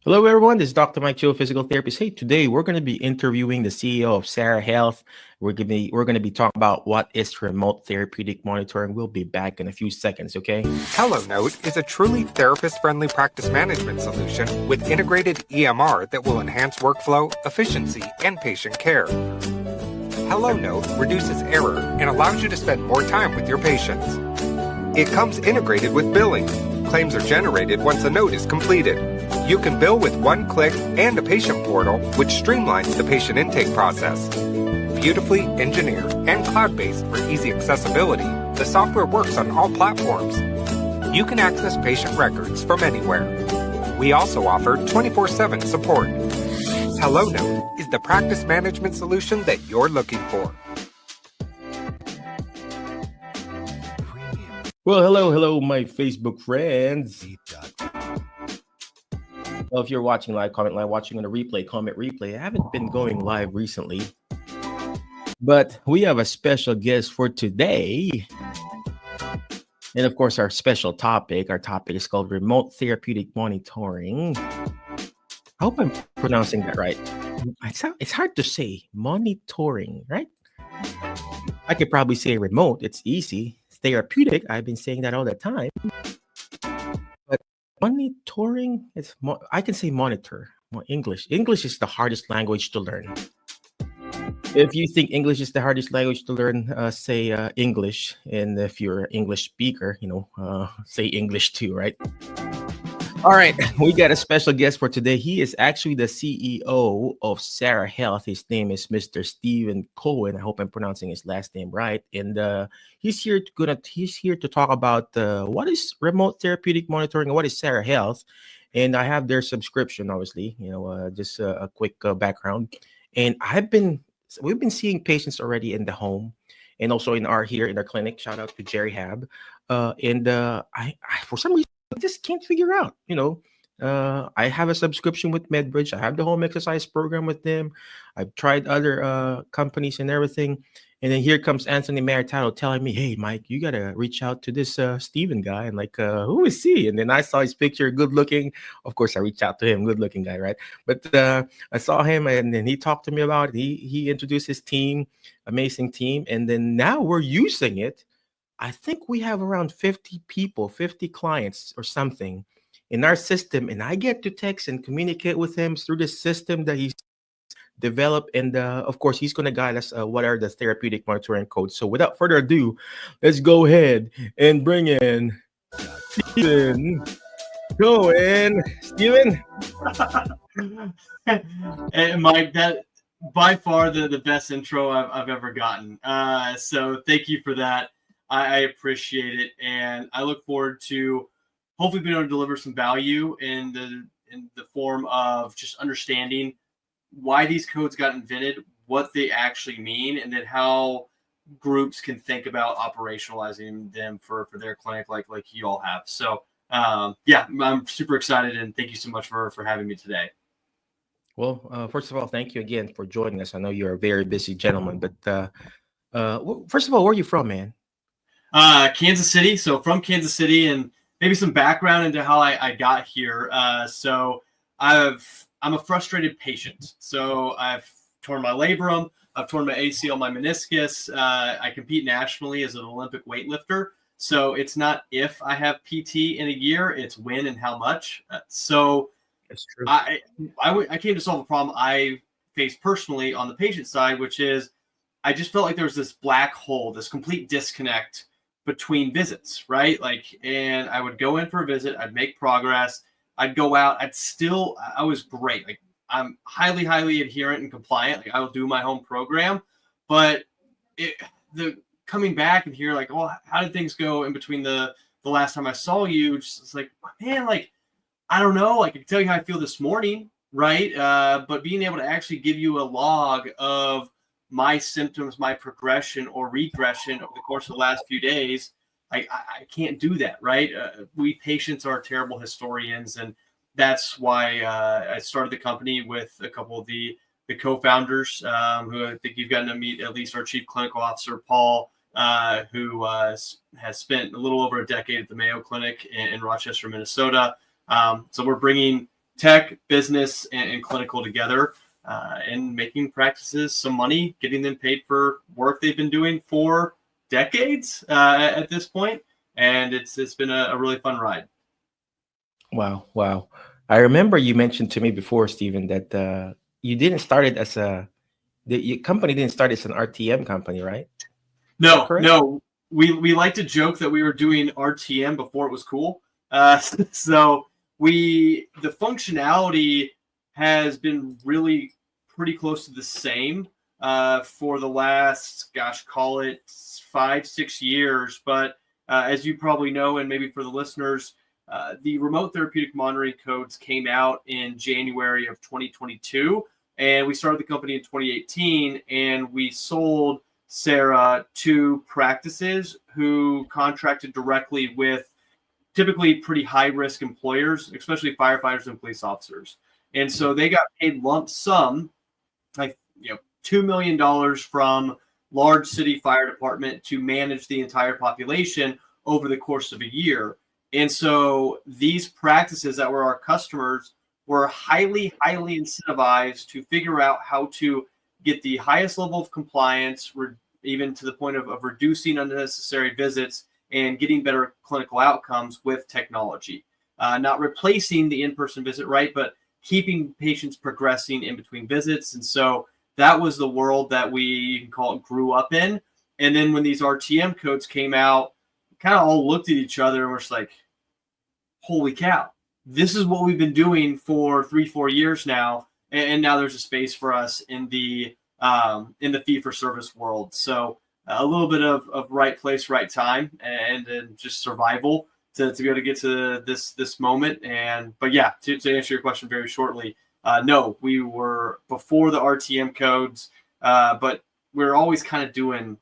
Hello, everyone. This is Dr. Mike Cho, physical therapist. Hey, today we're going to be interviewing the CEO of Sara Health. We're going to be talking about what is remote therapeutic monitoring. We'll be back in a few seconds. Okay. HelloNote is a truly therapist-friendly practice management solution with integrated EMR that will enhance workflow, efficiency, and patient care. HelloNote reduces error and allows you to spend more time with your patients. It comes integrated with billing. Claims are generated once a note is completed. You can bill with one click and a patient portal, which streamlines the patient intake process. Beautifully engineered and cloud-based for easy accessibility, the software works on all platforms. You can access patient records from anywhere. We also offer 24/7 support. HelloNote is the practice management solution that you're looking for. Well, hello, my Facebook friends. Well, if you're watching live, comment live. Watching on a replay, comment replay. I haven't been going live recently, but we have a special guest for today. And of course, our special topic. Our topic is called remote therapeutic monitoring. I hope I'm pronouncing that right. It's hard to say monitoring, right? I could probably say remote. It's easy. Therapeutic. I've been saying that all the time. But monitoring, I can say monitor. English. English is the hardest language to learn. If you think English is the hardest language to learn, say English. And if you're an English speaker, say English too, right? All right, we got a special guest for today. He is actually the CEO of Sara Health. His name is Mr. Stephen Coen. I hope I'm pronouncing his last name right. And he's here to talk about what is remote therapeutic monitoring and what is Sara Health. And I have their subscription, obviously. Just a quick background. And we've been seeing patients already in the home, and also in our clinic. Shout out to Jerry Hab. I for some reason I just can't figure out. I have a subscription with MedBridge. I have the home exercise program with them. I've tried other companies and everything. And then here comes Anthony Maritano telling me, "Hey, Mike, you gotta reach out to this Steven guy." And like, who is he? And then I saw his picture, good looking. Of course, I reached out to him, good looking guy, right? But I saw him, and then he talked to me about it. He introduced his team, amazing team, and then now we're using it. I think we have around 50 people, 50 clients or something in our system. And I get to text and communicate with him through the system that he's developed. And of course, he's going to guide us what are the therapeutic monitoring codes. So without further ado, let's go ahead and bring in Stephen. Go in, Stephen. And Mike, that by far the best intro I've ever gotten. So thank you for that. I appreciate it, and I look forward to hopefully being able to deliver some value in the form of just understanding why these codes got invented, what they actually mean, and then how groups can think about operationalizing them for their clinic like you all have. So yeah, I'm super excited, and thank you so much for having me today. Well, first of all, thank you again for joining us. I know you're a very busy gentleman, but first of all, where are you from, man? Kansas City. So from Kansas City, and maybe some background into how I got here. So I'm a frustrated patient. So I've torn my labrum, I've torn my ACL, my meniscus. I compete nationally as an Olympic weightlifter. So it's not if I have PT in a year, it's when and how much. So That's true. I came to solve a problem I faced personally on the patient side, which is I just felt like there was this black hole, this complete disconnect between visits, right? And I would go in for a visit, I'd make progress, I'd go out, I was great. Like, I'm highly, highly adherent and compliant. Like, I will do my home program, but the coming back and here, like, oh, how did things go in between the last time I saw you? It's like, man, like, I don't know. Like, I can tell you how I feel this morning, right? But being able to actually give you a log of my symptoms, my progression or regression over the course of the last few days, I can't do that, right? We patients are terrible historians, and that's why I started the company with a couple of the co-founders, who I think you've gotten to meet, at least our chief clinical officer, Paul, who has spent a little over a decade at the Mayo Clinic in Rochester, Minnesota. So we're bringing tech, business, and clinical together, and making practices some money, getting them paid for work they've been doing for decades at this point. And it's been a really fun ride. Wow, wow. I remember you mentioned to me before, Stephen, that you didn't start it as your company didn't start as an RTM company, right? Is that No, correct? no. We like to joke that we were doing RTM before it was cool. So the functionality has been really pretty close to the same for the last, gosh, call it 5-6 years. But as you probably know, and maybe for the listeners, the remote therapeutic monitoring codes came out in January of 2022, and we started the company in 2018, and we sold Sara to practices who contracted directly with typically pretty high risk employers, especially firefighters and police officers. And so they got paid lump sum, like $2 million from large city fire department to manage the entire population over the course of a year. And so these practices that were our customers were highly, highly incentivized to figure out how to get the highest level of compliance, even to the point of reducing unnecessary visits and getting better clinical outcomes with technology. Not replacing the in-person visit, right, but keeping patients progressing in between visits. And so that was the world that we grew up in. And then when these RTM codes came out, kind of all looked at each other and were just like, holy cow, this is what we've been doing for 3-4 years now. And now there's a space for us in the fee-for-service world. So a little bit of right place, right time, and just survival to be able to get to this moment. But yeah, to answer your question very shortly, no, we were before the RTM codes, but we were always doing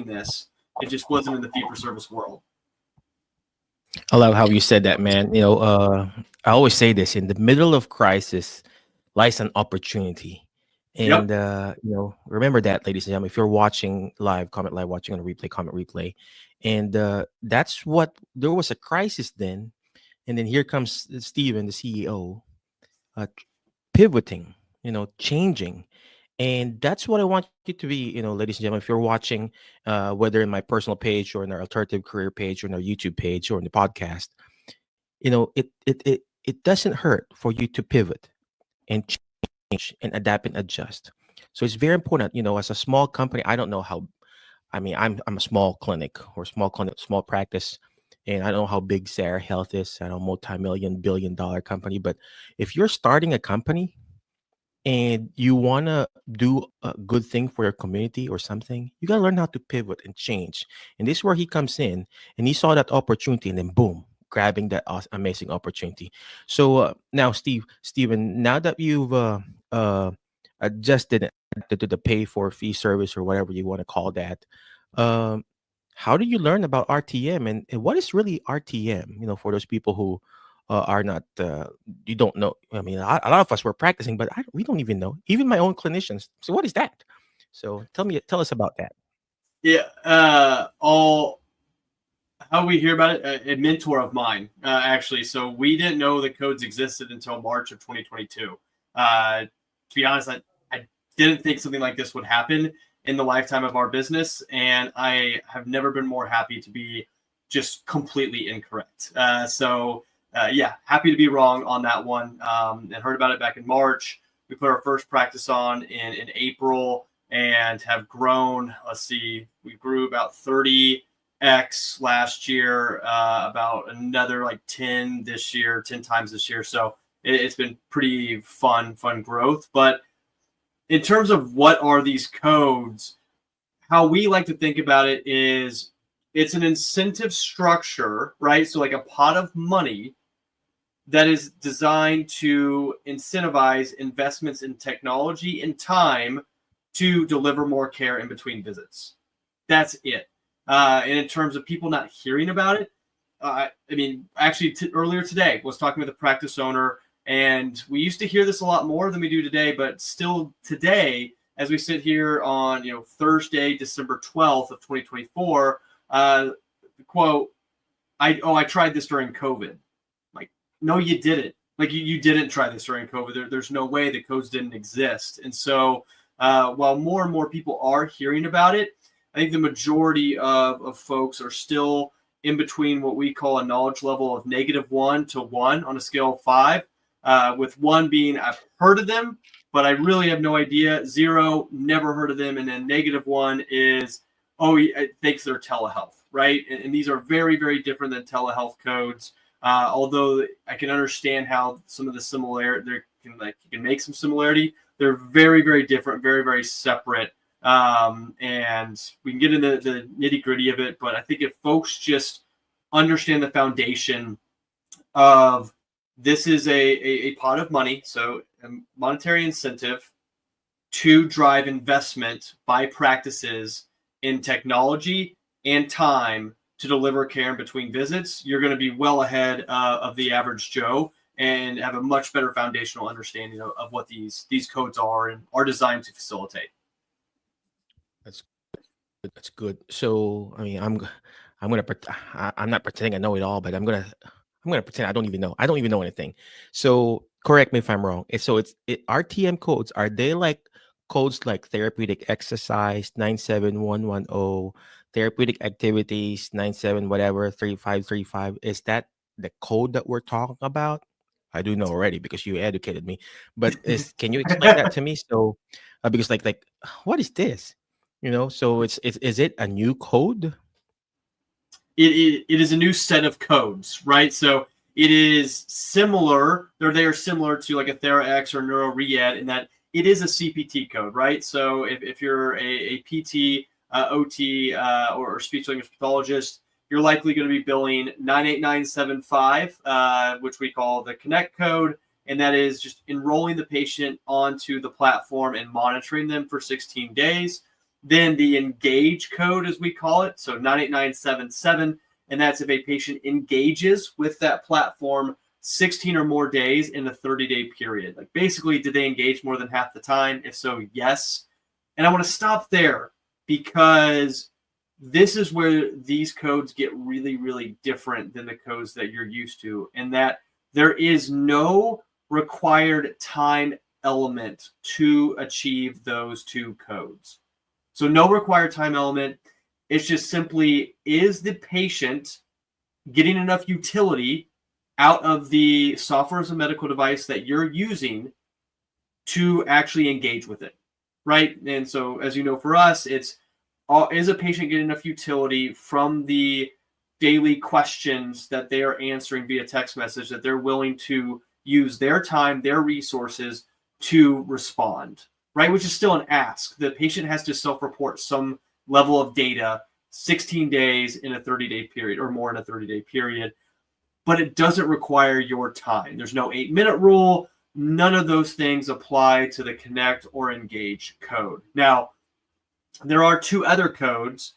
this. It just wasn't in the fee-for-service world. I love how you said that, man. I always say this: in the middle of crisis lies an opportunity. Yep. And remember that, ladies and gentlemen. If you're watching live, comment live, watching on a replay, comment replay. And that's what there was a crisis then. And then here comes Steven, the CEO, pivoting, changing. And that's what I want you to be, ladies and gentlemen. If you're watching, whether in my personal page or in our alternative career page or in our YouTube page or in the podcast, it doesn't hurt for you to pivot and change and adapt and adjust. So it's very important, as a small company. I don't know how. I mean, I'm a small clinic or small practice, and I don't know how big Sara Health is. I don't know, multi-billion-dollar company. But if you're starting a company and you want to do a good thing for your community or something, you got to learn how to pivot and change. And this is where he comes in, and he saw that opportunity, and then boom, grabbing that amazing opportunity. So now, Steven, now that you've adjusted to the pay for fee service or whatever you want to call that, um, how do you learn about RTM, and what is really RTM? For those people who are not, you don't know. I mean, a lot of us were practicing, but we don't even know. Even my own clinicians. So what is that? So tell us about that. Yeah, how we hear about it, a mentor of mine, actually. So we didn't know the codes existed until March of 2022. To be honest, I didn't think something like this would happen in the lifetime of our business, and I have never been more happy to be just completely incorrect. Yeah, happy to be wrong on that one, and heard about it back in March. We put our first practice on in April and have grown. Let's see, we grew about 30x last year, about another like 10 times this year. So it's been pretty fun growth. But in terms of what are these codes, how we like to think about it is it's an incentive structure, right? So like a pot of money that is designed to incentivize investments in technology and time to deliver more care in between visits. That's it. And in terms of people not hearing about it, I mean, actually earlier today was talking with a practice owner, and we used to hear this a lot more than we do today, but still today, as we sit here on Thursday, December 12th of 2024, quote, I tried this during COVID. Like, no, you didn't. like you didn't try this during COVID. There's no way the codes didn't exist. And so while more and more people are hearing about it, I think the majority of folks are still in between what we call a knowledge level of -1 to 1 on a scale of 5, with 1 being I've heard of them, but I really have no idea. 0, never heard of them. And then -1 is, oh, it thinks they're telehealth, right? And these are very, very different than telehealth codes. Although I can understand how some of the similarity, you can make some similarity. They're very, very different, very, very separate. And we can get into the nitty gritty of it, but I think if folks just understand the foundation of this is a pot of money, so a monetary incentive to drive investment by practices in technology and time to deliver care in between visits, you're going to be well ahead of the average Joe and have a much better foundational understanding of what these codes are and are designed to facilitate. That's good. That's good. So, I mean, I'm not pretending I know it all, but I'm gonna pretend I don't even know. I don't even know anything. So, correct me if I'm wrong. RTM codes, are they like codes like therapeutic exercise 97110, therapeutic activities 97 whatever 3535? Is that the code that we're talking about? I do know already because you educated me. But can you explain that to me? So, because like what is this? So it's is it a new code? It is a new set of codes, right? So it is similar, or they are similar to like a TheraX or NeuroRead in that it is a CPT code, right? So if you're a PT, OT, or speech language pathologist, you're likely going to be billing 98975, which we call the Connect code. And that is just enrolling the patient onto the platform and monitoring them for 16 days. Then the Engage code, as we call it, so 98977, and that's if a patient engages with that platform 16 or more days in a 30-day period. Like basically, did they engage more than half the time? If so, yes. And I want to stop there because this is where these codes get really, really different than the codes that you're used to, and that there is no required time element to achieve those two codes. So no required time element. It's just simply, is the patient getting enough utility out of the software as a medical device that you're using to actually engage with it, right? And so, as you know, for us, is a patient getting enough utility from the daily questions that they are answering via text message that they're willing to use their time, their resources to respond, right? Which is still an ask. The patient has to self-report some level of data 16 days in a 30-day period or more in a 30-day period, but it doesn't require your time. There's no 8-minute rule. None of those things apply to the Connect or Engage code. Now, there are two other codes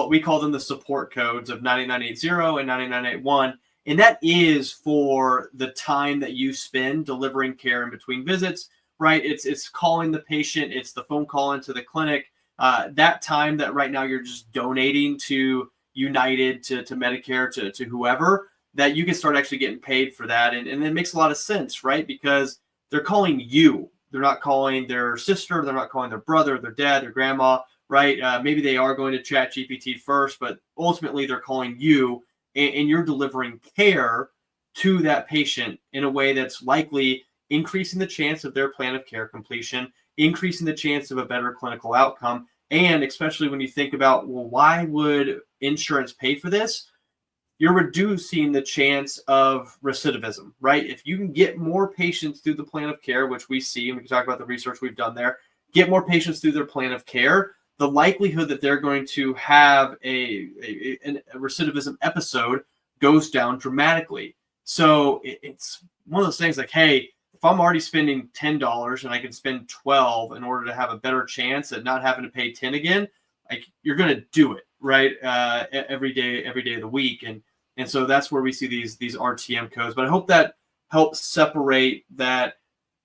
we call them the support codes of 9980 and 9981. And that is for the time that you spend delivering care in between visits, right? It's calling the patient, it's the phone call into the clinic. That time that right now you're just donating to United, to Medicare, to whoever, that you can start actually getting paid for that. And it makes a lot of sense, right? Because they're calling you. They're not calling their sister. They're not calling their brother, their dad, their grandma, right? Maybe they are going to ChatGPT first, but ultimately they're calling you, and you're delivering care to that patient in a way that's likely increasing the chance of their plan of care completion, increasing the chance of a better clinical outcome. And especially when you think about, well, why would insurance pay for this? You're reducing the chance of recidivism, right? If you can get more patients through the plan of care, which we see, and we can talk about the research we've done there, get more patients through their plan of care, the likelihood that they're going to have a recidivism episode goes down dramatically. So it's one of those things like, hey, if I'm already spending $10 and I can spend $12 in order to have a better chance at not having to pay $10 again, like you're going to do it, right? Every day of the week. And so that's where we see these RTM codes. But I hope that helps separate that.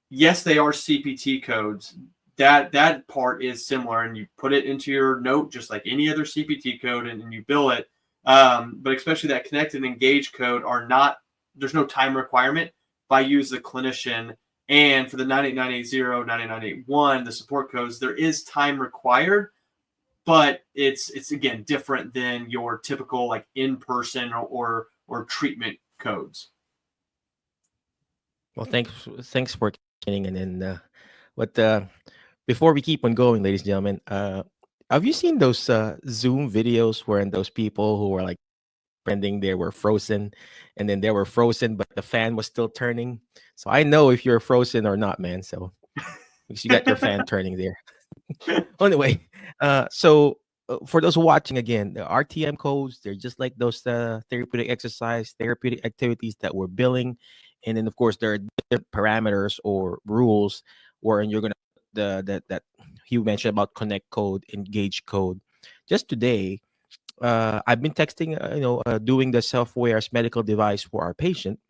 Yes, they are CPT codes. That part is similar, and you put it into your note just like any other CPT code, and you bill it. But especially that Connect and Engage code there's no time requirement. by you as the clinician. And for the 98980, 98981, the support codes, there is time required, but it's again different than your typical like in-person or treatment codes. Well, thanks for explaining. And then, but before we keep on going, ladies and gentlemen, have you seen those Zoom videos wherein those people who were like pretending they were frozen, and then they were frozen, but the fan was still turning? So I know if you're frozen or not, man. So because you got your fan turning there. Anyway, for those watching again, the RTM codes, they're just like those therapeutic exercise, therapeutic activities that we're billing. And then, of course, there are different parameters or rules wherein you're going to that you mentioned about connect code, engage code. Just today, I've been texting, doing the self-awareness medical device for our patient.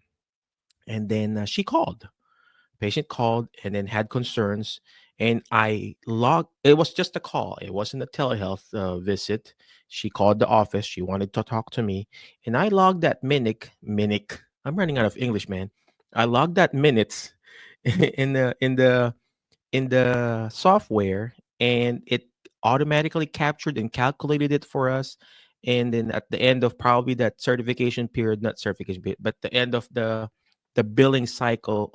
And then she called. Patient called and then had concerns, and I logged. It was just a call. It wasn't a telehealth visit. She called the office. She wanted to talk to me, and I logged that minute. I'm running out of English, man. I logged that minutes in the software, and it automatically captured and calculated it for us. And then at the end of probably that certification period, not certification period, but the end of the billing cycle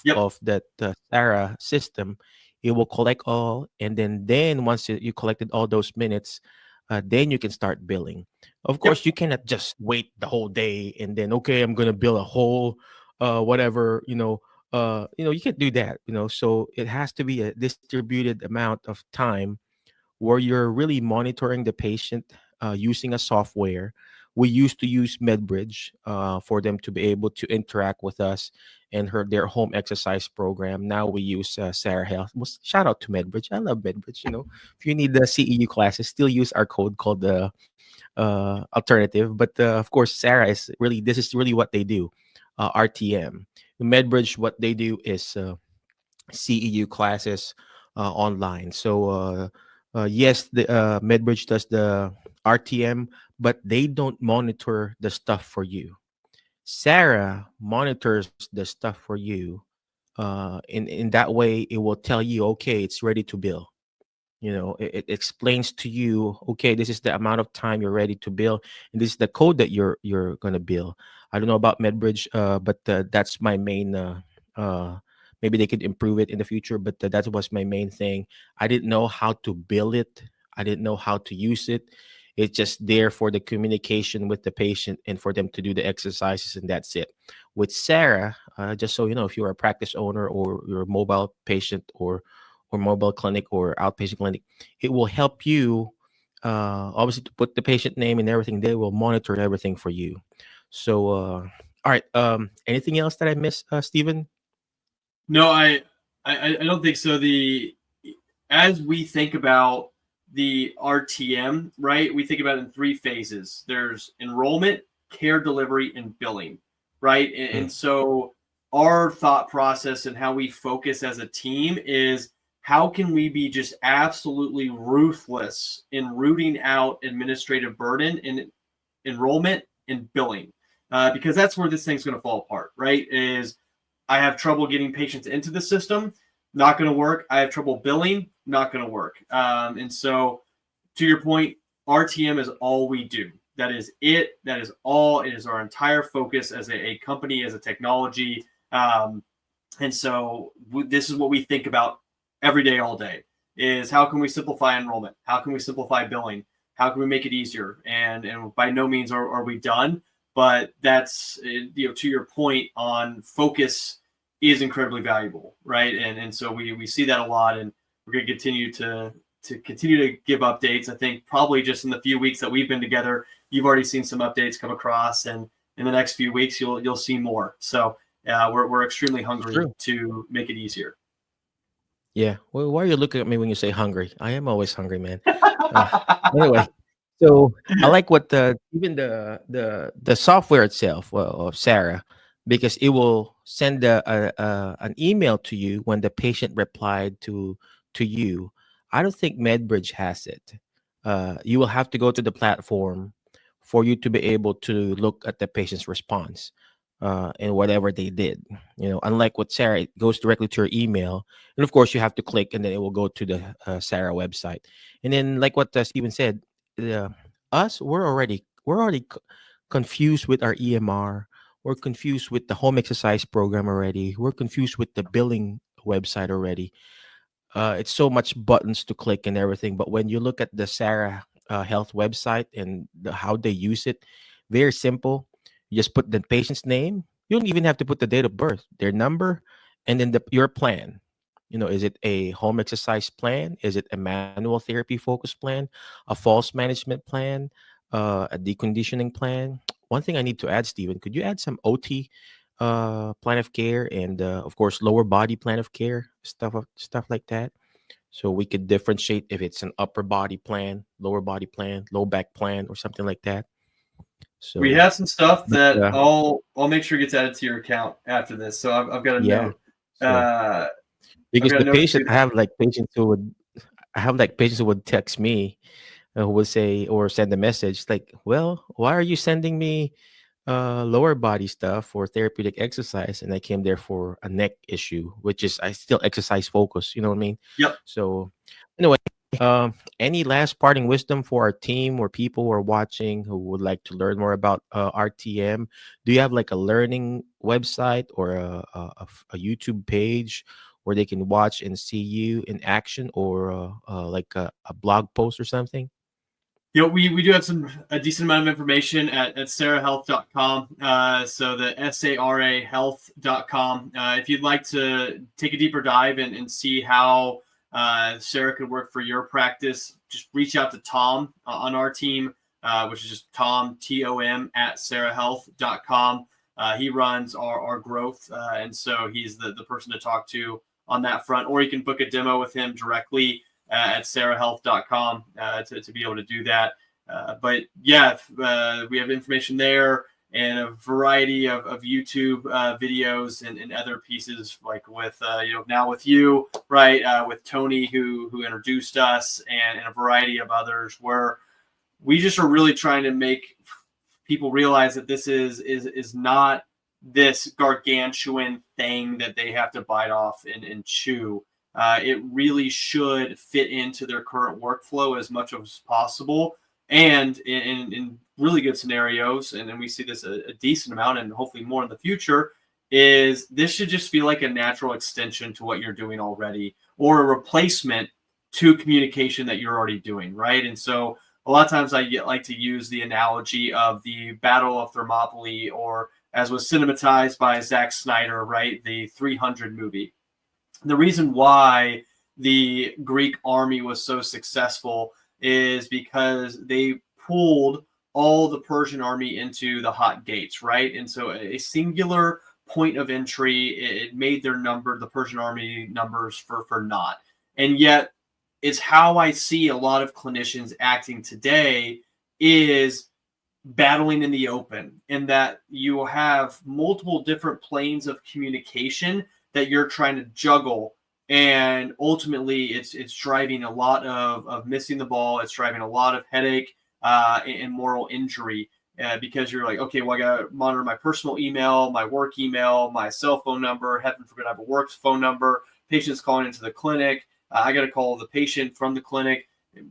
Yep. of that Sara system, it will collect all, and then once you collected all those minutes, then you can start billing. Of Yep. course, you cannot just wait the whole day and then okay, I'm gonna bill a whole whatever, you can't do that, so it has to be a distributed amount of time where you're really monitoring the patient using a software. We used to use MedBridge for them to be able to interact with us and their home exercise program. Now we use Sara Health. Well, shout out to MedBridge. I love MedBridge. If you need the CEU classes, still use our code called the alternative. But of course, Sara is really, this is really what they do. RTM. MedBridge, what they do is CEU classes online. So yes, the MedBridge does the RTM, but they don't monitor the stuff for you. Sara monitors the stuff for you. In that way, it will tell you, okay, it's ready to bill. It explains to you, okay, this is the amount of time you're ready to bill, and this is the code that you're gonna bill. I don't know about MedBridge, but that's my main. Maybe they could improve it in the future, but that was my main thing. I didn't know how to bill it. I didn't know how to use it. It's just there for the communication with the patient and for them to do the exercises, and that's it. With Sara, just so you know, if you're a practice owner or you're a mobile patient or mobile clinic or outpatient clinic, it will help you obviously to put the patient name and everything. They will monitor everything for you. So all right, anything else that I missed, Stephen? No, I don't think so. As we think about the RTM, right, we think about it in three phases. There's enrollment, care delivery, and billing, right? And so our thought process and how we focus as a team is how can we be just absolutely ruthless in rooting out administrative burden in enrollment and billing, because that's where this thing's going to fall apart, right? Is I have trouble getting patients into the system, not going to work. I have trouble billing, not going to work. And so, to your point, RTM is all we do. That is it. That is all. It is our entire focus as a company, as a technology. And so, this is what we think about every day, all day. Is how can we simplify enrollment? How can we simplify billing? How can we make it easier? And by no means are we done. But that's, to your point on focus is incredibly valuable, right? And so we see that a lot, and we're going to continue to give updates. I think probably just in the few weeks that we've been together, you've already seen some updates come across, and in the next few weeks you'll see more. So we're extremely hungry to make it easier. Yeah. Well, why are you looking at me when you say hungry? I am always hungry, man. Anyway, so I like what even the software itself, well, of Sara, because it will send an email to you when the patient replied to you. I don't think MedBridge has it. You will have to go to the platform for you to be able to look at the patient's response. in whatever they did. Unlike with Sarah, it goes directly to your email, and of course you have to click, and then it will go to the Sarah website. And then, like what Steven said, uh, us we're already confused with our EMR. We're confused with the home exercise program already. We're confused with the billing website already. It's so much buttons to click and everything. But when you look at the Sarah Health website and how they use it, very simple. You just put the patient's name. You don't even have to put the date of birth, their number, and then your plan. Is it a home exercise plan? Is it a manual therapy focus plan? A false management plan? A deconditioning plan? One thing I need to add, Stephen, could you add some OT plan of care and of course lower body plan of care stuff like that, so we could differentiate if it's an upper body plan, lower body plan, low back plan, or something like that. We So, have some stuff but that I'll make sure gets added to your account after this. So I've got a yeah, note. so I've because got a the note patient, to I have like patients who would text me, who would say or send a message like, well, why are you sending me lower body stuff for therapeutic exercise, and I came there for a neck issue, which is I still exercise focus, you know what I mean? Yep. So anyway, any last parting wisdom for our team or people who are watching who would like to learn more about RTM? Do you have like a learning website or a YouTube page where they can watch and see you in action, or like a blog post or something? We do have a decent amount of information at sarahealth.com. So the sarahealth.com. If you'd like to take a deeper dive and see how Sara could work for your practice, just reach out to Tom on our team, which is just Tom, TOM, at sarahealth.com. He runs our growth, and so he's the person to talk to on that front. Or you can book a demo with him directly at sarahealth.com to be able to do that. But yeah, we have information there and a variety of YouTube videos and other pieces, like with now with you, right, with Tony who introduced us, and a variety of others, where we just are really trying to make people realize that this is not this gargantuan thing that they have to bite off and chew. It really should fit into their current workflow as much as possible. And in really good scenarios, and we see this a decent amount and hopefully more in the future, is this should just feel like a natural extension to what you're doing already, or a replacement to communication that you're already doing, right? And so a lot of times like to use the analogy of the Battle of Thermopylae, or as was cinematized by Zack Snyder, right, the 300 movie. The reason why the Greek army was so successful is because they pulled all the Persian army into the hot gates, right? And so a singular point of entry, it made the Persian army numbers for naught. And yet it's how I see a lot of clinicians acting today, is battling in the open, in that you have multiple different planes of communication that you're trying to juggle, and ultimately it's driving a lot of missing the ball. It's driving a lot of headache and moral injury, because you're like, okay, well, I gotta monitor my personal email, my work email, my cell phone number. Heaven forbid I have a work phone number. Patients calling into the clinic, I got to call the patient from the clinic,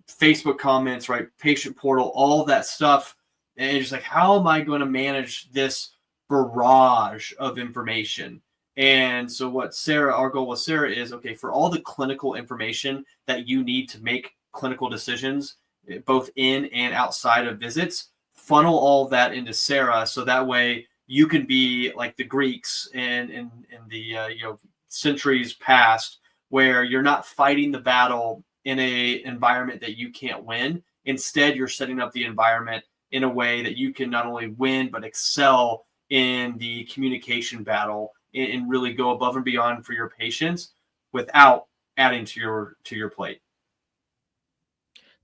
Facebook comments, right, patient portal, all that stuff. And it's just like, how am I going to manage this barrage of information? And so our goal with Sara is, okay, for all the clinical information that you need to make clinical decisions, both in and outside of visits, funnel all of that into Sara, so that way you can be like the Greeks in the centuries past, where you're not fighting the battle in a environment that you can't win. Instead, you're setting up the environment in a way that you can not only win but excel in the communication battle, and really go above and beyond for your patients without adding to your plate.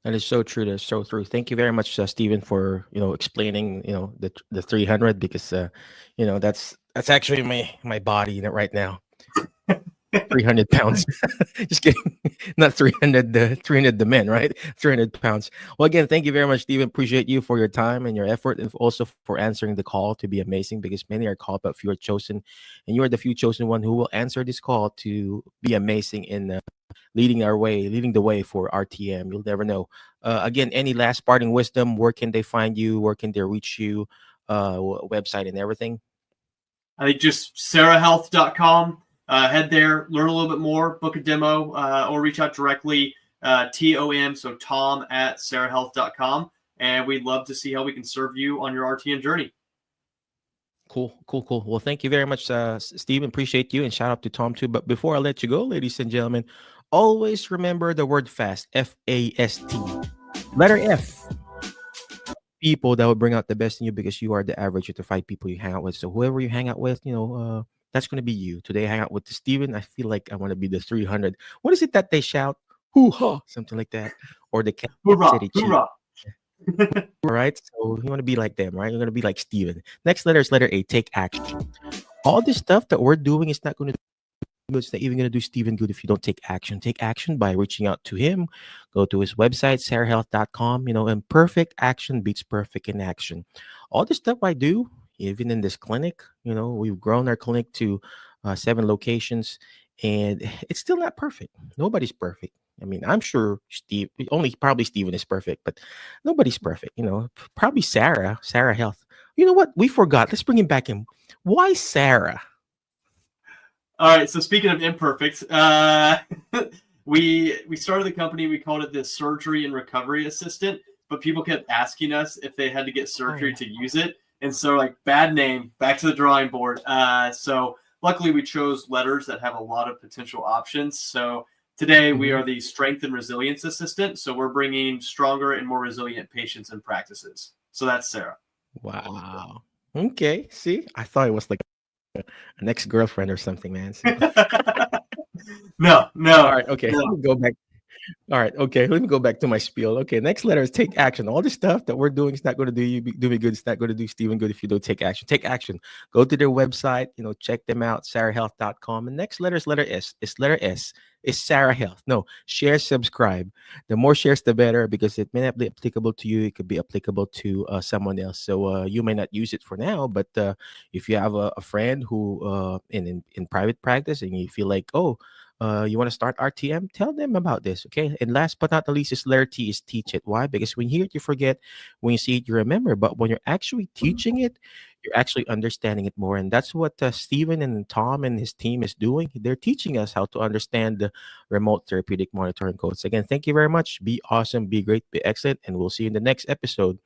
That is so true. That's so true. Thank you very much, Stephen, for explaining the 300, because that's actually my body right now. 300 pounds. Just kidding. Not 300, 300 the men, right? 300 pounds. Well, again, thank you very much, Stephen. Appreciate you for your time and your effort, and also for answering the call to be amazing, because many are called, but few are chosen. And you are the few chosen one who will answer this call to be amazing in leading the way for RTM. You'll never know. Again, any last parting wisdom? Where can they find you? Where can they reach you? Website and everything? I think just sarahealth.com. Head there, learn a little bit more, book a demo, or reach out directly, TOM, so Tom at sarahealth.com. And we'd love to see how we can serve you on your RTM journey. Cool. Well, thank you very much, Stephen. Appreciate you, and shout out to Tom too. But before I let you go, ladies and gentlemen, always remember the word fast, FAST. Letter F. People that will bring out the best in you, because you are the average of the 5 people you hang out with. So whoever you hang out with, that's going to be you. Today, I hang out with Steven. I feel like I want to be the 300. What is it that they shout? Hoo-ha! Something like that. Or the Hoorah, City Chief. hoorah. All right. So you want to be like them, right? You're going to be like Steven. Next letter is letter A. Take action. All this stuff that we're doing is not going to it's not even going to do Stephen good if you don't take action. Take action by reaching out to him. Go to his website, sarahealth.com. And perfect action beats perfect in action. All the stuff I do, even in this clinic, we've grown our clinic to 7 locations, and it's still not perfect. Nobody's perfect. I mean, I'm sure probably Stephen is perfect, but nobody's perfect. Probably Sara Health. You know what? We forgot. Let's bring him back in. Why Sara? All right. So speaking of imperfect, we started the company. We called it the Surgery and Recovery Assistant, but people kept asking us if they had to get surgery to use it. And so bad name, back to the drawing board. So luckily we chose letters that have a lot of potential options. So today we are the Strength and Resilience Assistant. So we're bringing stronger and more resilient patients and practices. So that's Sara. Wow. Okay. See, I thought it was like an ex-girlfriend or something, man. So. No. All right. Okay. Let me go back. All right. Okay. Let me go back to my spiel. Okay. Next letter is take action. All the stuff that we're doing is not going to do me good. It's not going to do Stephen good if you don't take action. Take action. Go to their website. Check them out. sarahealth.com. And next letter is letter S. It's letter S. It's Sara Health. No, share, subscribe. The more shares, the better, because it may not be applicable to you. It could be applicable to someone else. So you may not use it for now, but if you have a friend who in private practice and you feel like, you want to start RTM, tell them about this, okay? And last but not the least is letter T, is teach it. Why? Because when you hear it, you forget. When you see it, you remember. But when you're actually teaching it, you're actually understanding it more. And that's what Stephen and Tom and his team is doing. They're teaching us how to understand the remote therapeutic monitoring codes. Again, thank you very much. Be awesome, be great, be excellent. And we'll see you in the next episode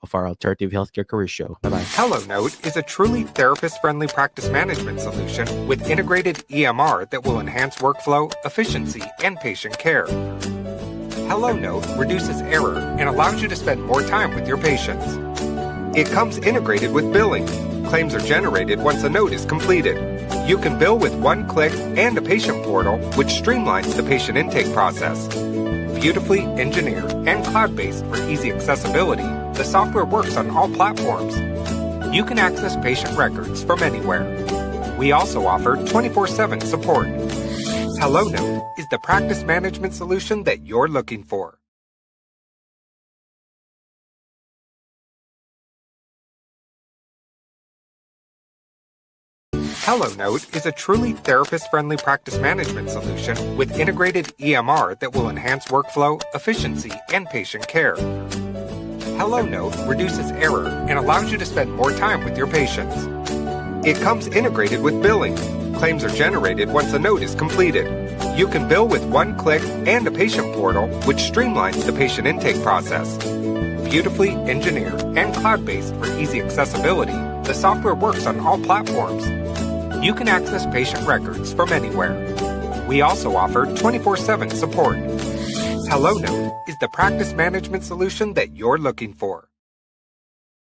of our Alternative Healthcare Career Show. Bye-bye. HelloNote is a truly therapist-friendly practice management solution with integrated EMR that will enhance workflow, efficiency, and patient care. HelloNote reduces error and allows you to spend more time with your patients. It comes integrated with billing. Claims are generated once a note is completed. You can bill with one click and a patient portal, which streamlines the patient intake process. Beautifully engineered and cloud-based for easy accessibility, the software works on all platforms. You can access patient records from anywhere. We also offer 24/7 support. HelloNote is the practice management solution that you're looking for. HelloNote is a truly therapist-friendly practice management solution with integrated EMR that will enhance workflow, efficiency, and patient care. HelloNote reduces error and allows you to spend more time with your patients. It comes integrated with billing. Claims are generated once a note is completed. You can bill with one click and a patient portal, which streamlines the patient intake process. Beautifully engineered and cloud-based for easy accessibility, the software works on all platforms. You can access patient records from anywhere. We also offer 24/7 support. HelloNote is the practice management solution that you're looking for.